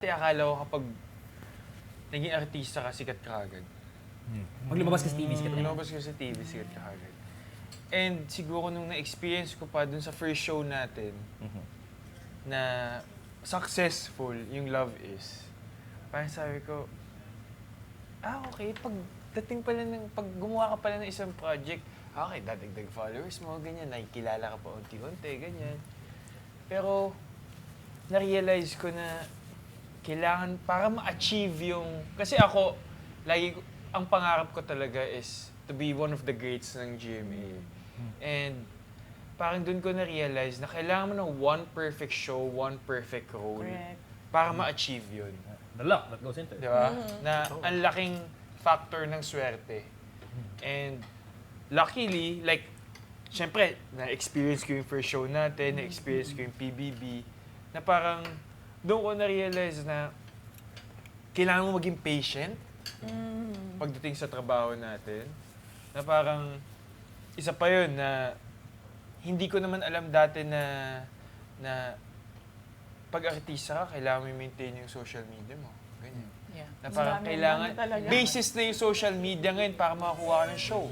Kasi akala ko kapag naging artista ka, sikat ka agad. Pag lumabas ka sa TV, sikat Pag na. lumabas ka sa TV, sikat ka agad. And siguro nung na-experience ko pa dun sa first show natin, na successful yung Love Is, parang sabi ko, okay, pag gumawa ka pala ng isang project, okay, dadagdag followers mo, ganyan, nakikilala ka pa unti-unti, ganyan. Pero, na-realize ko na kailangan para ma-achieve yung... Kasi ako, ang pangarap ko talaga is to be one of the greats ng GMA. And parang dun ko na-realize na kailangan mo ng one perfect show, one perfect role Correct. para ma-achieve yun. The luck that goes into it. Di ba? Na ang laking factor ng swerte. And luckily, like, syempre, na-experience ko yung first show natin, na-experience ko yung PBB, na parang doon ko na-realize na kailangan mo maging patient pagdating sa trabaho natin. Na parang, isa pa yun na hindi ko naman alam dati na pag artista ka, kailangan mo i-maintain yung social media mo. Ganyan. Yeah. Na parang Dami kailangan, talaga. basis na yung social media ngayon para makakuha ka ng show.